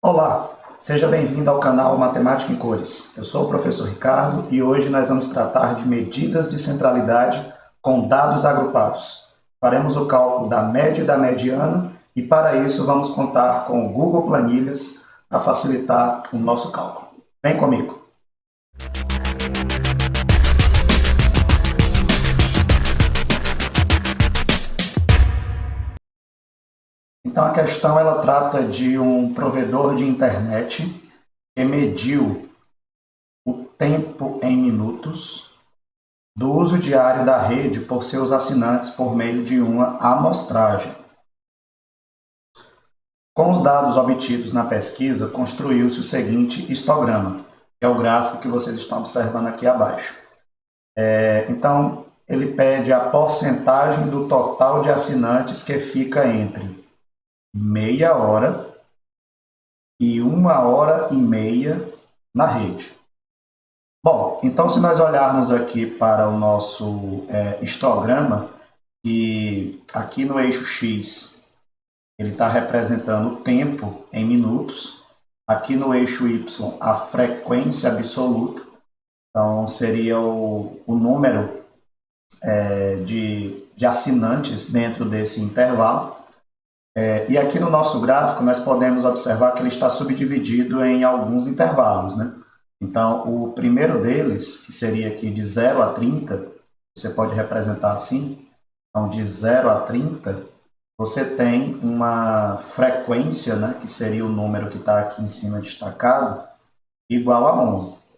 Olá, seja bem-vindo ao canal Matemática em Cores. Eu sou o professor Ricardo e hoje nós vamos tratar de medidas de centralidade com dados agrupados. Faremos o cálculo da média e da mediana e para isso vamos contar com o Google Planilhas para facilitar o nosso cálculo. Vem comigo! Então a questão ela trata de um provedor de internet que mediu o tempo em minutos do uso diário da rede por seus assinantes por meio de uma amostragem. Com os dados obtidos na pesquisa, construiu-se o seguinte histograma, que é o gráfico que vocês estão observando aqui abaixo. Então, ele pede a porcentagem do total de assinantes que fica entre meia hora e 1 hora e meia na rede. Bom, então se nós olharmos aqui para o nosso histograma, e aqui no eixo X ele está representando o tempo em minutos, aqui no eixo Y a frequência absoluta, então seria o número de assinantes dentro desse intervalo. E aqui no nosso gráfico nós podemos observar que ele está subdividido em alguns intervalos, né? Então, o primeiro deles, que seria aqui de 0 a 30, você pode representar assim. Então, de 0 a 30, você tem uma frequência, né, que seria o número que está aqui em cima destacado, igual a 11.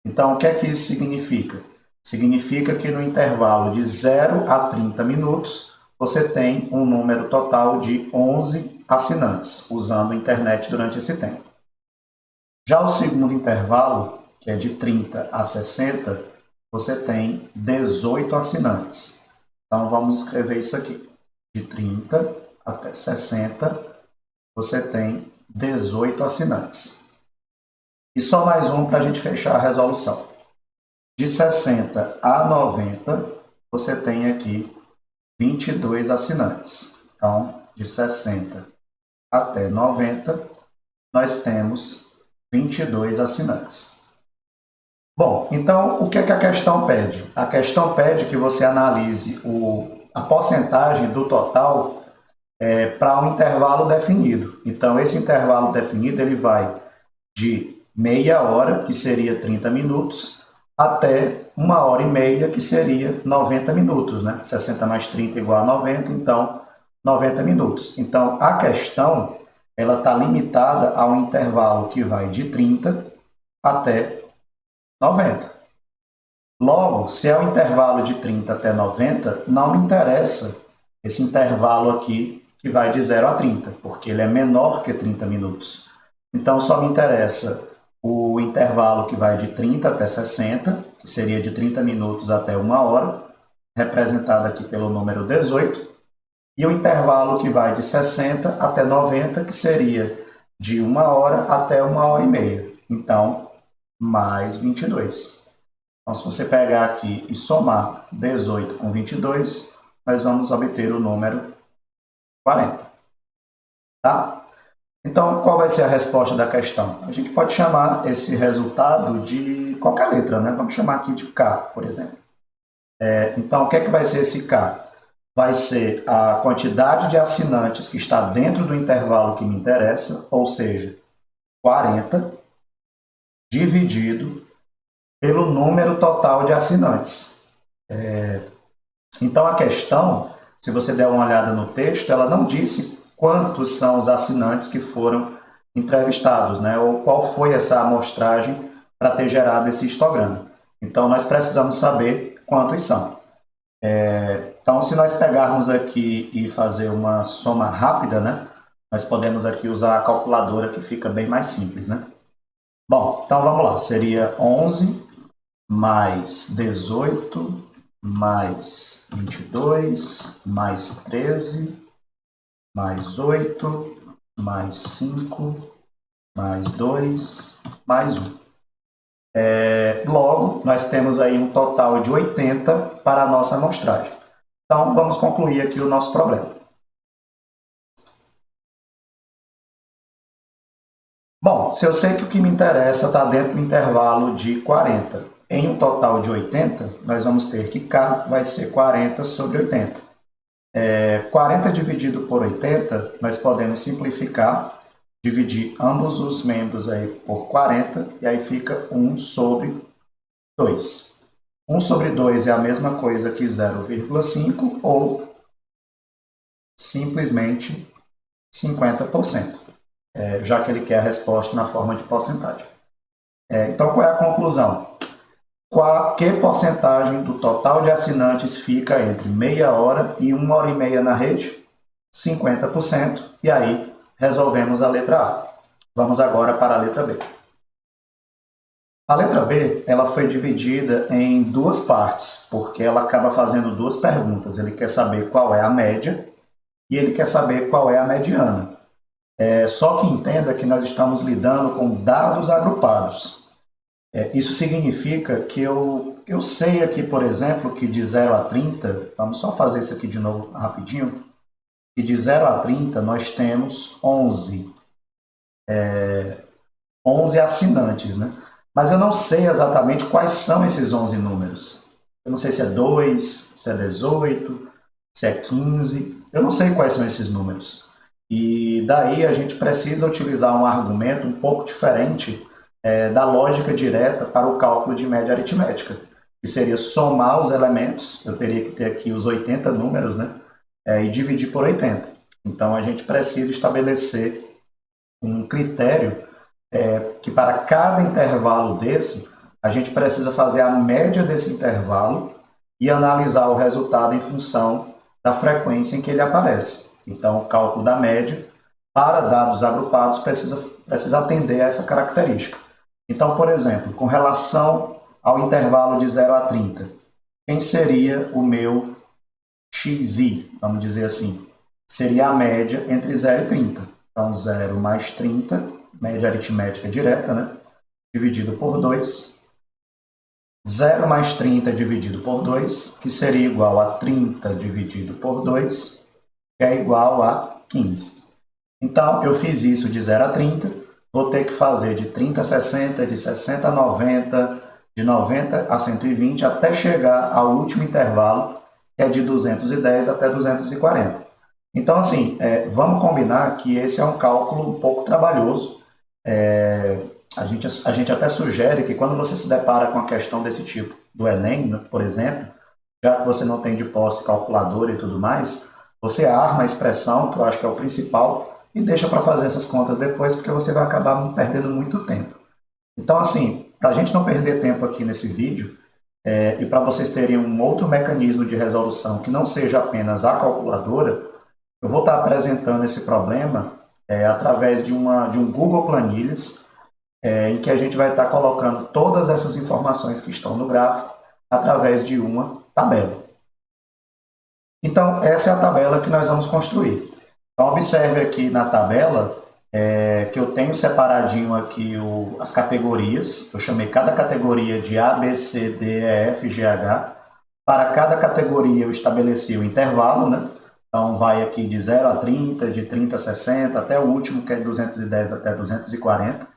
Então, o que é que isso significa? Significa que no intervalo de 0 a 30 minutos, você tem um número total de 11 assinantes, usando a internet durante esse tempo. Já o segundo intervalo, que é de 30 a 60, você tem 18 assinantes. Então, vamos escrever isso aqui. De 30 até 60, você tem 18 assinantes. E só mais um para a gente fechar a resolução. De 60 a 90, você tem aqui 22 assinantes. Então, de 60 até 90, nós temos 22 assinantes. Bom, então o que é que a questão pede? A questão pede que você analise a porcentagem do total para um intervalo definido. Então, esse intervalo definido ele vai de meia hora, que seria 30 minutos, até 1 hora e meia, que seria 90 minutos. Né? 60 mais 30 igual a 90, então 90 minutos. Então, a questão ela está limitada a um intervalo que vai de 30 até 90. Logo, se é o intervalo de 30 até 90, não me interessa esse intervalo aqui que vai de 0 a 30, porque ele é menor que 30 minutos. Então, só me interessa o intervalo que vai de 30 até 60, que seria de 30 minutos até 1 hora, representado aqui pelo número 18, e o intervalo que vai de 60 até 90, que seria de 1 hora até 1 hora e meia. Então, mais 22. Então, se você pegar aqui e somar 18 com 22, nós vamos obter o número 40. Tá? Então, qual vai ser a resposta da questão? A gente pode chamar esse resultado de qualquer letra, né? Vamos chamar aqui de K, por exemplo. Então, o que é que vai ser esse K? Vai ser a quantidade de assinantes que está dentro do intervalo que me interessa, ou seja, 40, dividido pelo número total de assinantes. Então, a questão, se você der uma olhada no texto, ela não disse quantos são os assinantes que foram entrevistados, né? Ou qual foi essa amostragem para ter gerado esse histograma. Então, nós precisamos saber quantos são. Então, se nós pegarmos aqui e fazer uma soma rápida, né? Nós podemos aqui usar a calculadora, que fica bem mais simples, né? Bom, então vamos lá. Seria 11 mais 18 mais 22 mais 13 mais 8 mais 5 mais 2 mais 1. Logo, nós temos aí um total de 80 para a nossa amostragem. Então, vamos concluir aqui o nosso problema. Bom, se eu sei que o que me interessa está dentro do intervalo de 40, em um total de 80, nós vamos ter que K vai ser 40 sobre 80. 40 dividido por 80, nós podemos simplificar, dividir ambos os membros aí por 40, e aí fica 1 sobre 2. 1 sobre 2 é a mesma coisa que 0,5 ou simplesmente 50%, já que ele quer a resposta na forma de porcentagem. Então, qual é a conclusão? Que porcentagem do total de assinantes fica entre meia hora e 1h30 na rede? 50%. E aí, resolvemos a letra A. Vamos agora para a letra B. A letra B, ela foi dividida em duas partes, porque ela acaba fazendo duas perguntas. Ele quer saber qual é a média e ele quer saber qual é a mediana. Só que entenda que nós estamos lidando com dados agrupados. Isso significa que eu sei aqui, por exemplo, que de 0 a 30, vamos só fazer isso aqui de novo rapidinho, que de 0 a 30 nós temos 11 assinantes, né? Mas eu não sei exatamente quais são esses 11 números. Eu não sei se é 2, se é 18, se é 15, eu não sei quais são esses números. E daí a gente precisa utilizar um argumento um pouco diferente da lógica direta para o cálculo de média aritmética, que seria somar os elementos, eu teria que ter aqui os 80 números, né, e dividir por 80. Então a gente precisa estabelecer um critério que para cada intervalo desse, a gente precisa fazer a média desse intervalo e analisar o resultado em função da frequência em que ele aparece. Então, o cálculo da média para dados agrupados precisa atender a essa característica. Então, por exemplo, com relação ao intervalo de 0 a 30, quem seria o meu xi, vamos dizer assim? Seria a média entre 0 e 30. Então, 0 mais 30, média aritmética direta, né? Dividido por 2. 0 mais 30 dividido por 2, que seria igual a 30 dividido por 2, que é igual a 15. Então, eu fiz isso de 0 a 30, vou ter que fazer de 30 a 60, de 60 a 90, de 90 a 120, até chegar ao último intervalo, que é de 210 até 240. Então, assim, vamos combinar que esse é um cálculo um pouco trabalhoso. A gente até sugere que quando você se depara com a questão desse tipo do Enem, por exemplo, já que você não tem de posse calculadora e tudo mais, você arma a expressão, que eu acho que é o principal, e deixa para fazer essas contas depois, porque você vai acabar perdendo muito tempo. Então, assim, para a gente não perder tempo aqui nesse vídeo, e para vocês terem um outro mecanismo de resolução que não seja apenas a calculadora, eu vou estar apresentando esse problema através de um Google Planilhas, em que a gente vai estar colocando todas essas informações que estão no gráfico através de uma tabela. Então, essa é a tabela que nós vamos construir. Então, observe aqui na tabela que eu tenho separadinho aqui as categorias. Eu chamei cada categoria de A, B, C, D, E, F, G, H. Para cada categoria eu estabeleci o intervalo, né? Então, vai aqui de 0 a 30, de 30 a 60, até o último, que é de 210 até 240.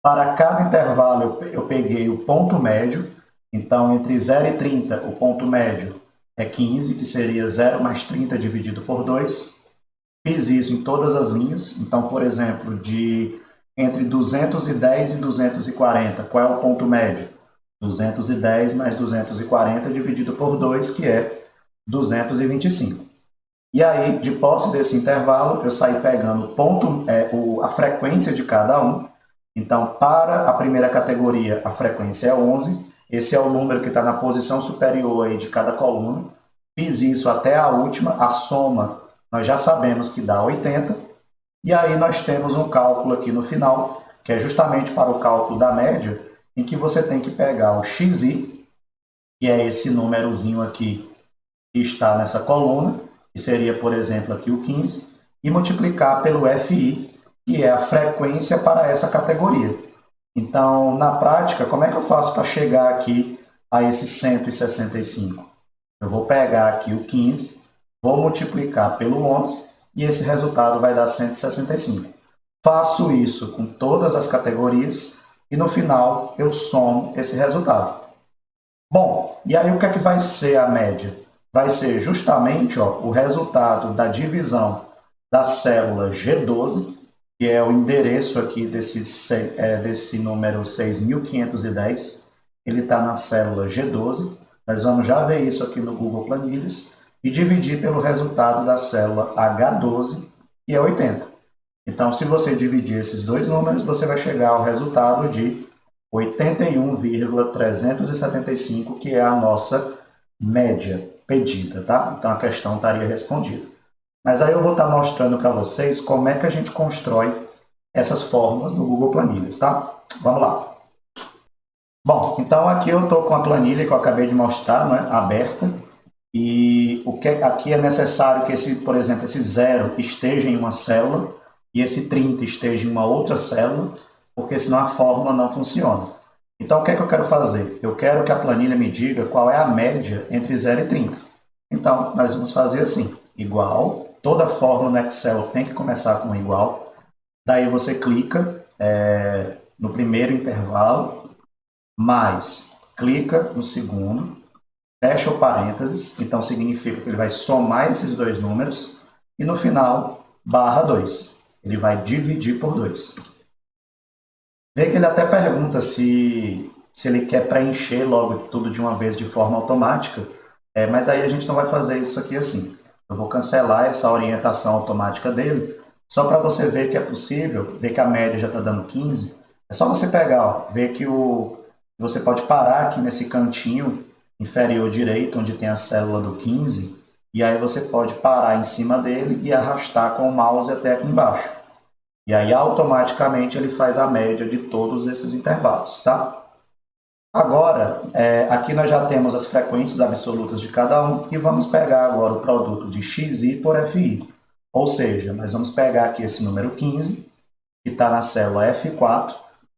Para cada intervalo, eu peguei o ponto médio. Então, entre 0 e 30, o ponto médio é 15, que seria 0 mais 30 dividido por 2. Fiz isso em todas as linhas. Então, por exemplo, entre 210 e 240, qual é o ponto médio? 210 mais 240 dividido por 2, que é 225. E aí, de posse desse intervalo, eu saí pegando a frequência de cada um. Então, para a primeira categoria, a frequência é 11. Esse é o número que está na posição superior aí de cada coluna. Fiz isso até a última, a soma nós já sabemos que dá 80. E aí nós temos um cálculo aqui no final, que é justamente para o cálculo da média, em que você tem que pegar o xi, que é esse númerozinho aqui que está nessa coluna, que seria, por exemplo, aqui o 15, e multiplicar pelo fi, que é a frequência para essa categoria. Então, na prática, como é que eu faço para chegar aqui a esse 165? Eu vou pegar aqui o 15, vou multiplicar pelo 11, e esse resultado vai dar 165. faço isso com todas as categorias e no final eu somo esse resultado. Bom, e aí o que é que vai ser a média? Vai ser justamente o resultado da divisão da célula G12, que é o endereço aqui desse número 6.510. Ele está na célula G12. Nós vamos já ver isso aqui no Google Planilhas e dividir pelo resultado da célula H12, que é 80. Então, se você dividir esses dois números, você vai chegar ao resultado de 81,375, que é a nossa média pedida, tá? Então, a questão estaria respondida. Mas aí eu vou estar mostrando para vocês como é que a gente constrói essas fórmulas no Google Planilhas, tá? Vamos lá. Bom, então aqui eu estou com a planilha que eu acabei de mostrar, né, aberta. E o que aqui é necessário que por exemplo, esse 0 esteja em uma célula e esse 30 esteja em uma outra célula, porque senão a fórmula não funciona. Então, o que é que eu quero fazer? Eu quero que a planilha me diga qual é a média entre 0 e 30. Então, nós vamos fazer assim, igual, toda fórmula no Excel tem que começar com igual, daí você clica no primeiro intervalo, mais, clica no segundo, fecha o parênteses, então significa que ele vai somar esses dois números, e no final, barra 2. Ele vai dividir por 2. Vê que ele até pergunta se ele quer preencher logo tudo de uma vez de forma automática, mas aí a gente não vai fazer isso aqui assim. Eu vou cancelar essa orientação automática dele, só para você ver que é possível, ver que a média já está dando 15. É só você pegar, ver que você pode parar aqui nesse cantinho inferior direito, onde tem a célula do 15, e aí você pode parar em cima dele e arrastar com o mouse até aqui embaixo. E aí automaticamente ele faz a média de todos esses intervalos, tá? Agora, aqui nós já temos as frequências absolutas de cada um e vamos pegar agora o produto de xi por fi. Ou seja, nós vamos pegar aqui esse número 15, que está na célula F4,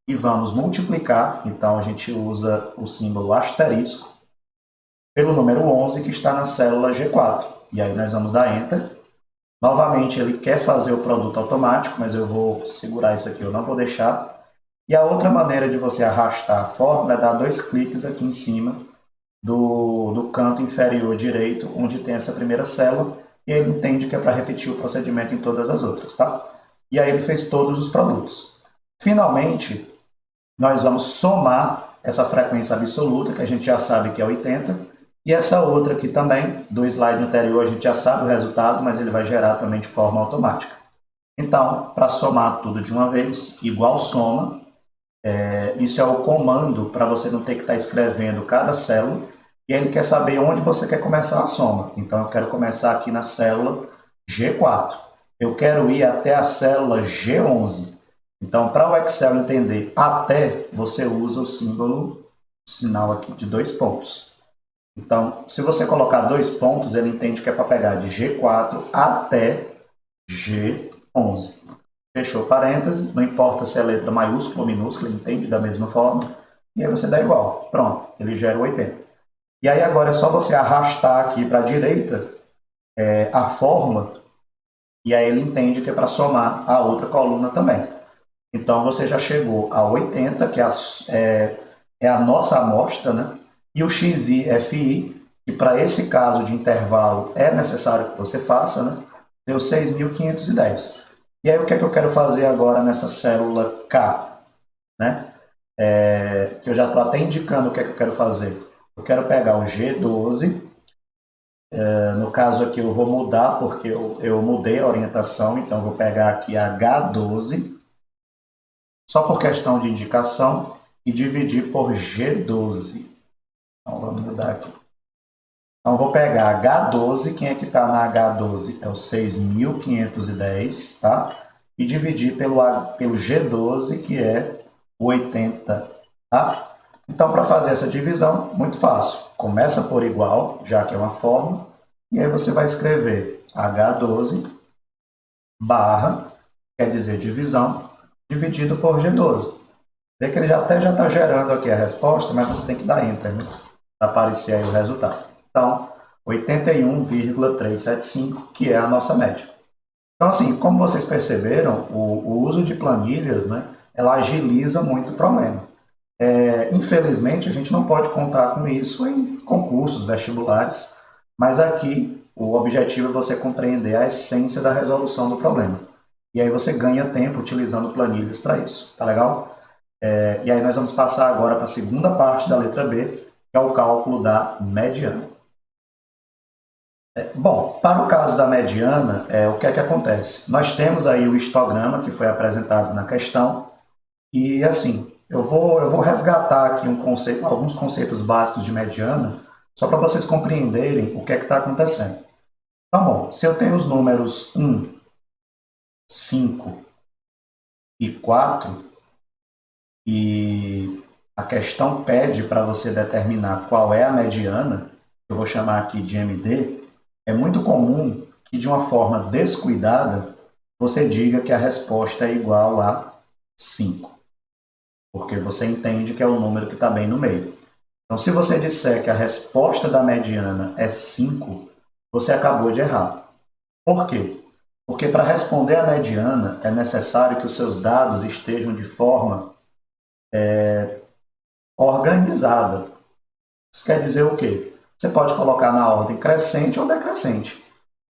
e vamos multiplicar, então a gente usa o símbolo asterisco, pelo número 11, que está na célula G4. E aí nós vamos dar Enter. Novamente, ele quer fazer o produto automático, mas eu vou segurar isso aqui, eu não vou deixar. E a outra maneira de você arrastar a fórmula é dar 2 cliques aqui em cima do canto inferior direito, onde tem essa primeira célula, e ele entende que é para repetir o procedimento em todas as outras, tá? E aí ele fez todos os produtos. Finalmente, nós vamos somar essa frequência absoluta, que a gente já sabe que é 80, e essa outra aqui também, do slide anterior, a gente já sabe o resultado, mas ele vai gerar também de forma automática. Então, para somar tudo de uma vez, igual soma, isso é o comando para você não ter que estar escrevendo cada célula, e ele quer saber onde você quer começar a soma. Então, eu quero começar aqui na célula G4. Eu quero ir até a célula G11. Então, para o Excel entender até, você usa o sinal aqui de 2 pontos. Então, se você colocar 2 pontos, ele entende que é para pegar de G4 até G11. Fechou parênteses, não importa se é letra maiúscula ou minúscula, ele entende da mesma forma. E aí você dá igual. Pronto, ele gera 80. E aí agora é só você arrastar aqui para a direita a fórmula, e aí ele entende que é para somar a outra coluna também. Então você já chegou a 80, que é a nossa amostra, né? E o xi, fi, que para esse caso de intervalo é necessário que você faça, né? Deu 6.510. E aí o que é que eu quero fazer agora nessa célula K? Né? Que eu já estou até indicando o que é que eu quero fazer. Eu quero pegar o G12, no caso aqui eu vou mudar porque eu mudei a orientação, então eu vou pegar aqui H12, só por questão de indicação, e dividir por G12. Então vamos mudar aqui. Então vou pegar H12, quem é que está na H12? É o 6.510, tá? E dividir pelo G12, que é o 80, tá? Então, para fazer essa divisão, muito fácil. Começa por igual, já que é uma fórmula, e aí você vai escrever H12 barra, quer dizer divisão, dividido por G12. Vê que ele já está gerando aqui a resposta, mas você tem que dar Enter, né? Para aparecer aí o resultado. Então, 81,375, que é a nossa média. Então, assim, como vocês perceberam, o uso de planilhas, né, ela agiliza muito o problema. Infelizmente, a gente não pode contar com isso em concursos, vestibulares, mas aqui o objetivo é você compreender a essência da resolução do problema. E aí você ganha tempo utilizando planilhas para isso, tá legal? E aí nós vamos passar agora para a segunda parte da letra B, que é o cálculo da mediana. Bom, para o caso da mediana, o que é que acontece? Nós temos aí o histograma que foi apresentado na questão, e assim, eu vou resgatar aqui alguns conceitos básicos de mediana, só para vocês compreenderem o que é que está acontecendo. Tá bom, se eu tenho os números 1, 5 e 4, e a questão pede para você determinar qual é a mediana, eu vou chamar aqui de MD, é muito comum que de uma forma descuidada você diga que a resposta é igual a 5, porque você entende que é o número que está bem no meio. Então, se você disser que a resposta da mediana é 5, você acabou de errar. Por quê? Porque para responder a mediana é necessário que os seus dados estejam de forma organizada. Isso quer dizer o quê? Você pode colocar na ordem crescente ou decrescente.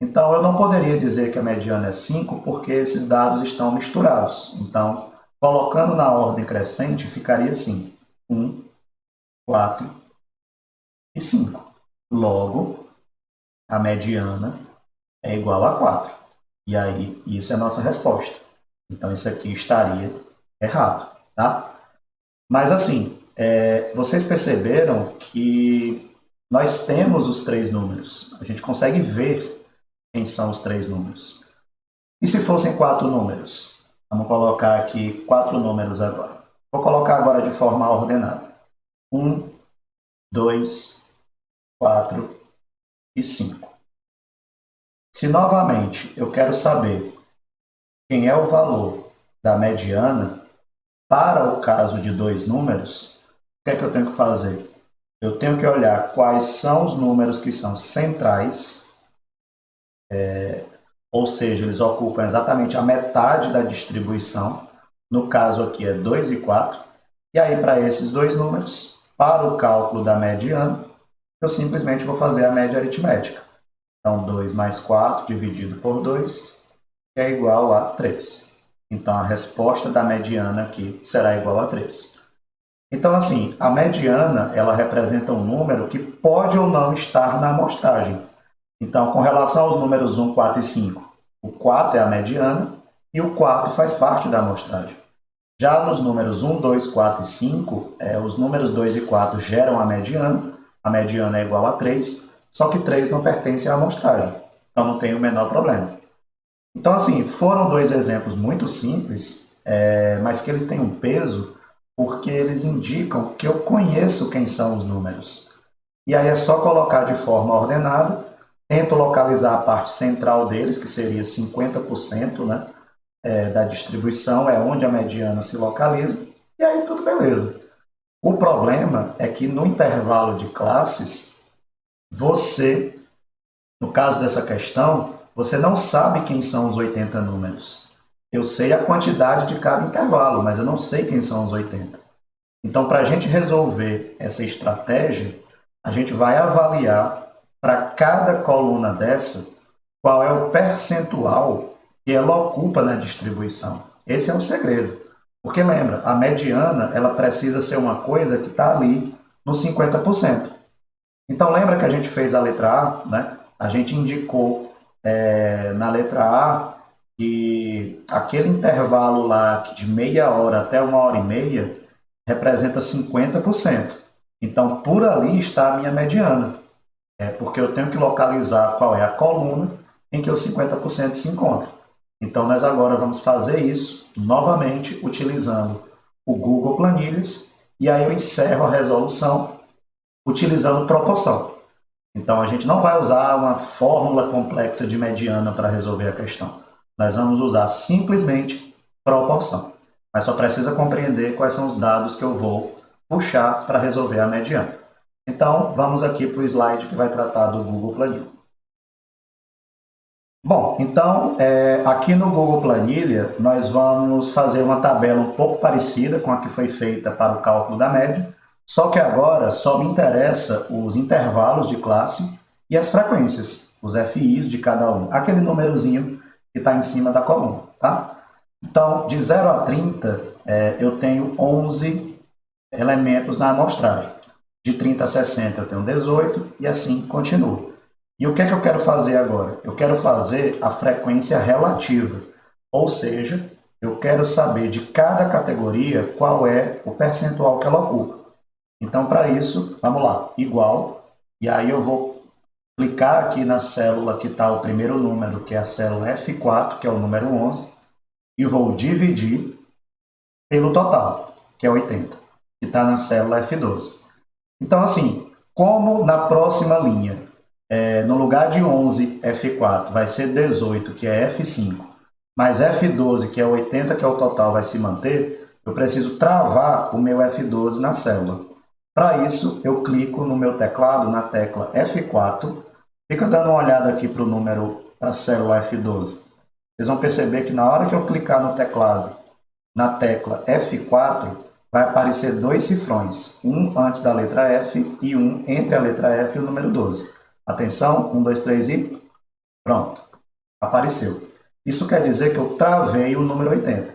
Então, eu não poderia dizer que a mediana é 5 porque esses dados estão misturados. Então, colocando na ordem crescente, ficaria assim: 1, 4 e 5. Logo, a mediana é igual a 4. E aí, isso é a nossa resposta. Então, isso aqui estaria errado, tá? Mas assim, vocês perceberam que nós temos os três números. A gente consegue ver quem são os três números. E se fossem quatro números? Vamos colocar aqui quatro números agora. Vou colocar agora de forma ordenada. 1, 2, 4 e 5. Se novamente eu quero saber quem é o valor da mediana para o caso de dois números, o que é que eu tenho que fazer? Eu tenho que olhar quais são os números que são centrais, ou seja, eles ocupam exatamente a metade da distribuição. No caso aqui é 2 e 4. E aí, para esses dois números, para o cálculo da mediana, eu simplesmente vou fazer a média aritmética. Então, 2 mais 4 dividido por 2 é igual a 3. Então, a resposta da mediana aqui será igual a 3. Então, assim, a mediana, ela representa um número que pode ou não estar na amostragem. Então, com relação aos números 1, 4 e 5, o 4 é a mediana e o 4 faz parte da amostragem. Já nos números 1, 2, 4 e 5, os números 2 e 4 geram a mediana é igual a 3, só que 3 não pertence à amostragem, então não tem o menor problema. Então, assim, foram dois exemplos muito simples, mas que eles têm um peso porque eles indicam que eu conheço quem são os números. E aí é só colocar de forma ordenada, tento localizar a parte central deles, que seria 50%, né, da distribuição, é onde a mediana se localiza, e aí tudo beleza. O problema é que no intervalo de classes, você, no caso dessa questão, você não sabe quem são os 80 números. Eu sei a quantidade de cada intervalo, mas eu não sei quem são os 80. Então, para a gente resolver essa estratégia, a gente vai avaliar para cada coluna dessa qual é o percentual que ela ocupa na distribuição. Esse é o segredo. Porque lembra, a mediana ela precisa ser uma coisa que está ali no 50%. Então lembra que a gente fez a letra A, né? A gente indicou na letra A que aquele intervalo lá de meia hora até 1 hora e meia representa 50%. Então por ali está a minha mediana. Porque eu tenho que localizar qual é a coluna em que os 50% se encontram. Então, nós agora vamos fazer isso novamente utilizando o Google Planilhas e aí eu encerro a resolução utilizando proporção. Então, a gente não vai usar uma fórmula complexa de mediana para resolver a questão. Nós vamos usar simplesmente proporção. Mas só precisa compreender quais são os dados que eu vou puxar para resolver a mediana. Então, vamos aqui para o slide que vai tratar do Google Planilha. Bom, então, aqui no Google Planilha, nós vamos fazer uma tabela um pouco parecida com a que foi feita para o cálculo da média, só que agora só me interessa os intervalos de classe e as frequências, os FIs de cada um, aquele númerozinho que está em cima da coluna, tá? Então, de 0 a 30, eu tenho 11 elementos na amostragem. De 30 a 60 eu tenho 18 e assim continua. E o que é que eu quero fazer agora? Eu quero fazer a frequência relativa, ou seja, eu quero saber de cada categoria qual é o percentual que ela ocupa. Então, para isso, vamos lá, igual, e aí eu vou clicar aqui na célula que está o primeiro número, que é a célula F4, que é o número 11, e vou dividir pelo total, que é 80, que está na célula F12. Então, assim, como na próxima linha, no lugar de 11, F4, vai ser 18, que é F5, mais F12, que é 80, que é o total, vai se manter, eu preciso travar o meu F12 na célula. Para isso, eu clico no meu teclado, na tecla F4, fica dando uma olhada aqui para o número, para a célula F12. Vocês vão perceber que na hora que eu clicar no teclado, na tecla F4, vai aparecer dois cifrões, um antes da letra F e um entre a letra F e o número 12. Atenção, 1, 2, 3 e pronto, apareceu. Isso quer dizer que eu travei o número 80.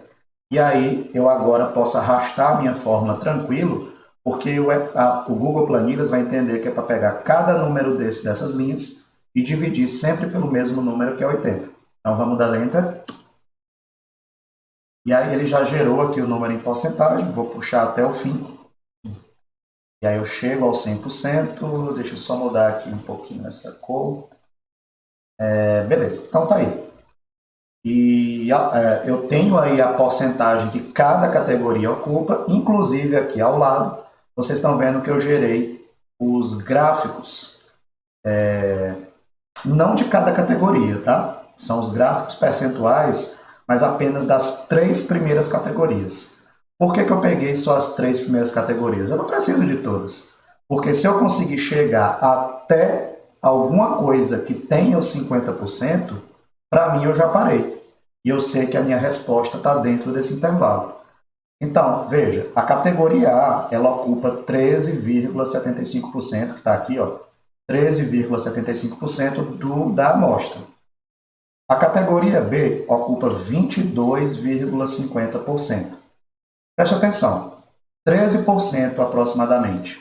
E aí eu agora posso arrastar a minha fórmula tranquilo, porque o Google Planilhas vai entender que é para pegar cada número dessas linhas e dividir sempre pelo mesmo número, que é 80. Então vamos dar Enter. E aí ele já gerou aqui o número em porcentagem, vou puxar até o fim. E aí eu chego ao 100%, deixa eu só mudar aqui um pouquinho essa cor. Beleza, então tá aí. E eu tenho aí a porcentagem que cada categoria ocupa, inclusive aqui ao lado, vocês estão vendo que eu gerei os gráficos, não de cada categoria, tá? São os gráficos percentuais, mas apenas das 3 primeiras categorias. Por que eu peguei só as 3 primeiras categorias? Eu não preciso de todas. Porque se eu conseguir chegar até alguma coisa que tenha os 50%, para mim eu já parei. E eu sei que a minha resposta está dentro desse intervalo. Então, veja, a categoria A, ela ocupa 13,75%, que está aqui, ó, 13,75% da amostra. A categoria B ocupa 22,50%. Preste atenção, 13% aproximadamente,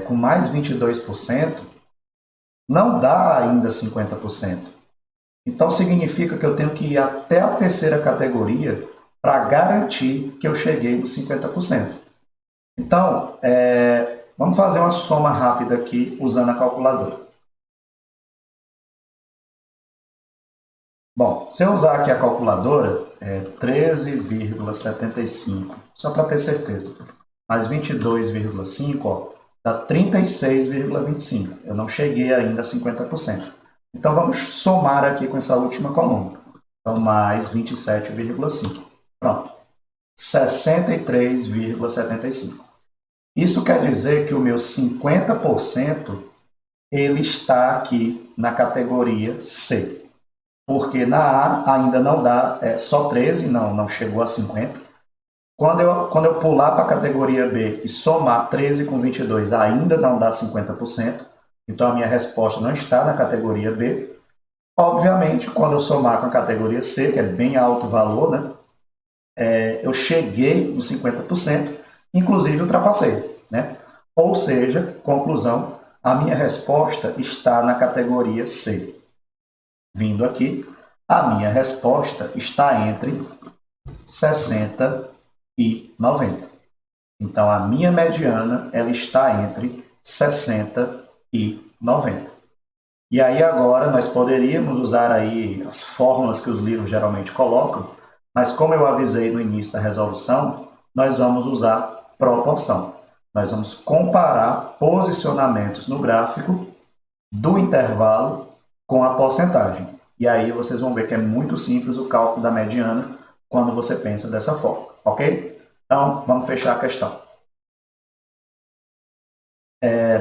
com mais 22%, não dá ainda 50%. Então, significa que eu tenho que ir até a terceira categoria para garantir que eu cheguei nos 50%. Então, vamos fazer uma soma rápida aqui usando a calculadora. Bom, se eu usar aqui a calculadora, 13,75, só para ter certeza, mais 22,5, dá 36,25. Eu não cheguei ainda a 50%. Então, vamos somar aqui com essa última coluna. Então, mais 27,5. Pronto. 63,75. Isso quer dizer que o meu 50% ele está aqui na categoria C. Porque na A ainda não dá, só 13, não chegou a 50. Quando eu pular para a categoria B e somar 13 com 22, ainda não dá 50%. Então a minha resposta não está na categoria B. Obviamente, quando eu somar com a categoria C, que é bem alto o valor, né, eu cheguei nos 50%, inclusive ultrapassei. Né? Ou seja, conclusão, a minha resposta está na categoria C. Vindo aqui, a minha resposta está entre 60 e 90. Então, a minha mediana ela está entre 60 e 90. E aí agora nós poderíamos usar aí as fórmulas que os livros geralmente colocam, mas como eu avisei no início da resolução, nós vamos usar proporção. Nós vamos comparar posicionamentos no gráfico do intervalo com a porcentagem. E aí vocês vão ver que é muito simples o cálculo da mediana quando você pensa dessa forma, ok? Então, vamos fechar a questão.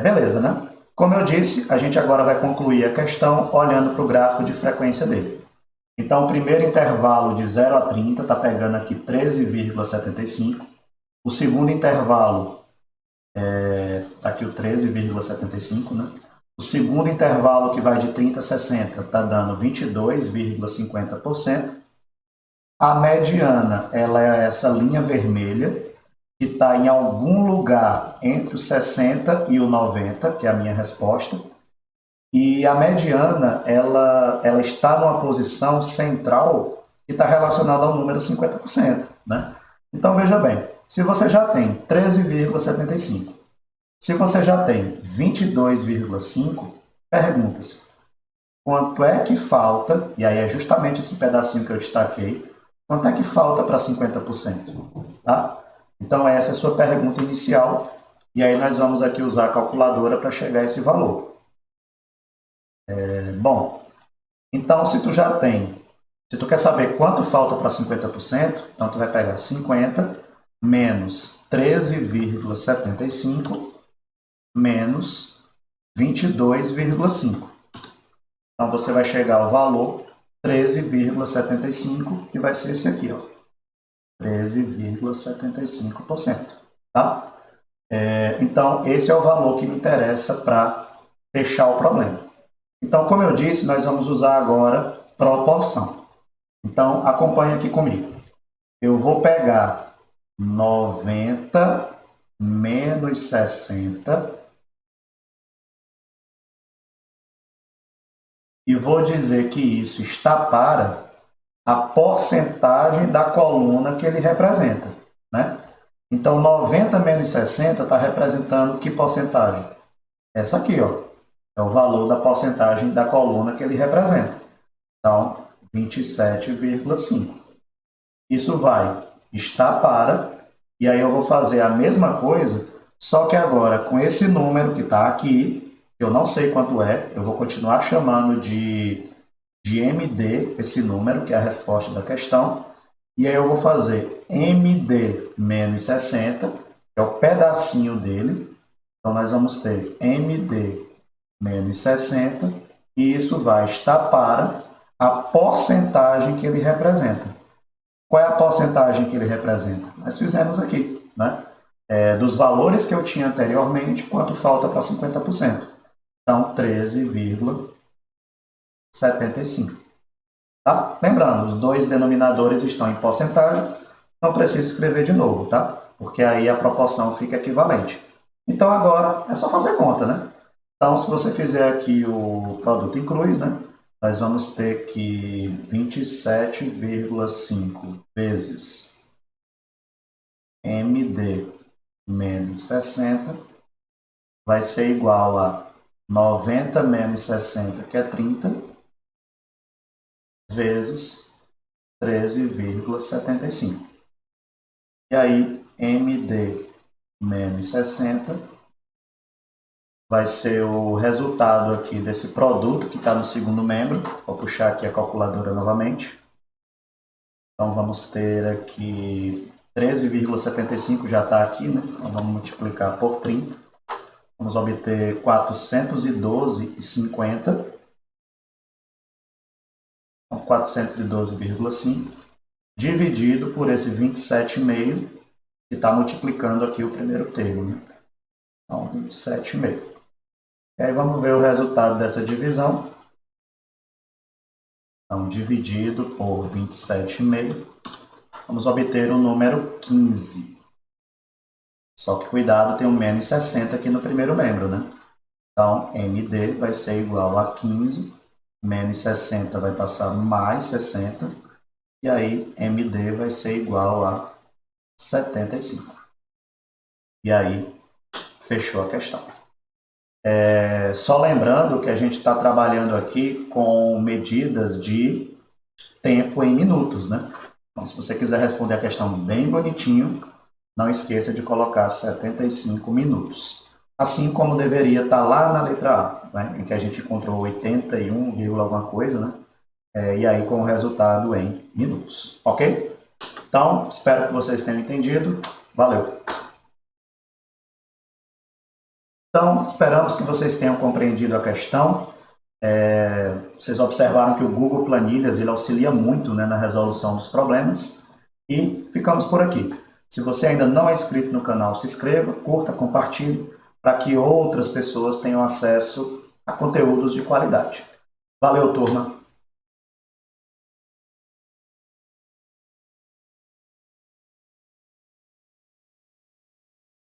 Beleza, né? Como eu disse, a gente agora vai concluir a questão olhando para o gráfico de frequência dele. Então, o primeiro intervalo de 0 a 30 está pegando aqui 13,75. O segundo intervalo, está aqui o 13,75, né? O segundo intervalo, que vai de 30 a 60, está dando 22,50%. A mediana, ela é essa linha vermelha, que está em algum lugar entre o 60 e o 90, que é a minha resposta. E a mediana, ela está numa posição central que está relacionada ao número 50%. Né? Então, veja bem, se você já tem 13,75, se você já tem 22,5, pergunta-se, quanto é que falta, e aí é justamente esse pedacinho que eu destaquei, quanto é que falta para 50%? Tá? Então, essa é a sua pergunta inicial, e aí nós vamos aqui usar a calculadora para chegar a esse valor. Bom, então se tu quer saber quanto falta para 50%, então tu vai pegar 50 menos 13,75 menos 22,5. Então você vai chegar ao valor 13,75, que vai ser esse aqui, ó, 13,75%. Tá? Então, esse é o valor que me interessa para fechar o problema. Então, como eu disse, nós vamos usar agora proporção. Então, acompanhe aqui comigo. Eu vou pegar 90 menos 60 e vou dizer que isso está para a porcentagem da coluna que ele representa. Né? Então, 90 menos 60 está representando que porcentagem? Essa aqui, ó, é o valor da porcentagem da coluna que ele representa. Então, 27,5. Isso vai estar para, e aí eu vou fazer a mesma coisa, só que agora com esse número que está aqui, eu não sei quanto é, eu vou continuar chamando de MD, esse número, que é a resposta da questão, e aí eu vou fazer MD menos 60, que é o pedacinho dele, então nós vamos ter MD menos 60, e isso vai estar para a porcentagem que ele representa. Qual é a porcentagem que ele representa? Nós fizemos aqui, né? Dos valores que eu tinha anteriormente, quanto falta para 50%? Então, 13,75. Tá? Lembrando, os dois denominadores estão em porcentagem, não preciso escrever de novo, tá? Porque aí a proporção fica equivalente. Então, agora é só fazer conta, né? Então, se você fizer aqui o produto em cruz, né? Nós vamos ter que 27,5 vezes MD menos 60 vai ser igual a 90 menos 60, que é 30, vezes 13,75. E aí, MD menos 60 vai ser o resultado aqui desse produto que está no segundo membro. Vou puxar aqui a calculadora novamente. Então, vamos ter aqui 13,75 já está aqui, né? Então, vamos multiplicar por 30. Vamos obter 412,50. Então, 412,5 dividido por esse 27,5, que está multiplicando aqui o primeiro termo. Né? Então, 27,5. E aí vamos ver o resultado dessa divisão. Então, dividido por 27,5, vamos obter o número 15. Só que cuidado, tem um menos 60 aqui no primeiro membro, né? Então, MD vai ser igual a 15, menos 60 vai passar mais 60, e aí MD vai ser igual a 75. E aí, fechou a questão. Só lembrando que a gente está trabalhando aqui com medidas de tempo em minutos, né? Então, se você quiser responder a questão bem bonitinho, não esqueça de colocar 75 minutos. Assim como deveria estar lá na letra A, né? Em que a gente encontrou 81, alguma coisa, né? E aí com o resultado em minutos, ok? Então, espero que vocês tenham entendido. Valeu! Então, esperamos que vocês tenham compreendido a questão. Vocês observaram que o Google Planilhas ele auxilia muito, né, na resolução dos problemas. E ficamos por aqui. Se você ainda não é inscrito no canal, se inscreva, curta, compartilhe, para que outras pessoas tenham acesso a conteúdos de qualidade. Valeu, turma!